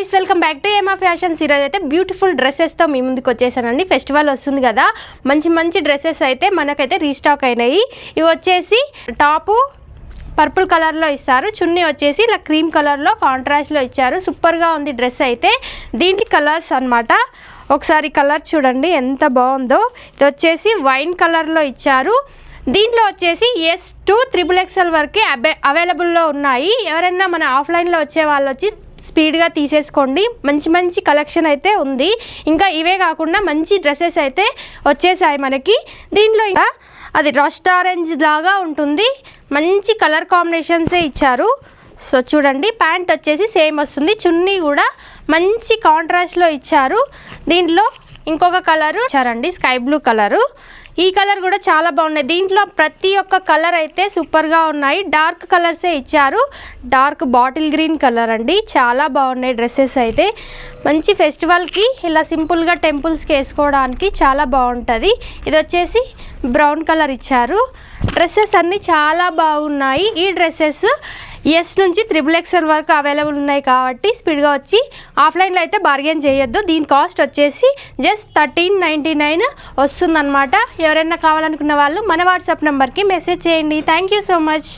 Guys welcome back to ఏమా fashions. ఈరోజు అయితే బ్యూటిఫుల్ డ్రెస్సెస్తో మీ ముందుకు వచ్చేసానండి. ఫెస్టివల్ వస్తుంది కదా, మంచి మంచి డ్రెస్సెస్ అయితే మనకైతే రీస్టాక్ అయినాయి. ఇవి వచ్చేసి టాపు పర్పుల్ కలర్లో ఇస్తారు, చున్నీ వచ్చేసి ఇలా క్రీమ్ కలర్లో కాంట్రాస్ట్లో ఇచ్చారు. సూపర్గా ఉంది డ్రెస్ అయితే. దీనికి కలర్స్ అనమాట, ఒకసారి కలర్ చూడండి ఎంత బాగుందో. ఇది వచ్చేసి వైన్ కలర్లో ఇచ్చారు. దీంట్లో వచ్చేసి S2 XXL వరకే అవైలబుల్లో ఉన్నాయి. ఎవరైనా మన ఆఫ్లైన్లో వచ్చే వాళ్ళు వచ్చి స్పీడ్గా తీసేసుకోండి. మంచి మంచి కలెక్షన్ అయితే ఉంది. ఇంకా ఇవే కాకుండా మంచి డ్రెస్సెస్ అయితే వచ్చేసాయి మనకి. దీంట్లో ఇంకా అది రస్ట్ ఆరెంజ్ లాగా ఉంటుంది, మంచి కలర్ కాంబినేషన్సే ఇచ్చారు. సో చూడండి, ప్యాంట్ వచ్చేసి సేమ్ వస్తుంది, చున్నీ కూడా మంచి కాంట్రాస్ట్లో ఇచ్చారు. దీంట్లో ఇంకొక కలరు ఇచ్చారండి, స్కై బ్లూ కలరు. ఈ కలర్ కూడా చాలా బాగున్నాయి. దీంట్లో ప్రతి ఒక్క కలర్ అయితే సూపర్గా ఉన్నాయి. డార్క్ కలర్సే ఇచ్చారు, డార్క్ బాటిల్ గ్రీన్ కలర్ అండి. చాలా బాగున్నాయి డ్రెస్సెస్ అయితే. మంచి ఫెస్టివల్కి ఇలా సింపుల్గా టెంపుల్స్కి వేసుకోవడానికి చాలా బాగుంటుంది. ఇది వచ్చేసి బ్రౌన్ కలర్ ఇచ్చారు. డ్రెస్సెస్ అన్నీ చాలా బాగున్నాయి. ఈ డ్రెస్సెస్ S నుంచి XXL వరకు అవైలబుల్ ఉన్నాయి కాబట్టి స్పీడ్గా వచ్చి ఆఫ్లైన్లో అయితే బార్గెన్ చేయొద్దు. దీని కాస్ట్ వచ్చేసి జస్ట్ 1399 వస్తుందన్నమాట. ఎవరైనా కావాలనుకున్న వాళ్ళు మన వాట్సాప్ నెంబర్కి మెసేజ్ చేయండి. Thank you so much.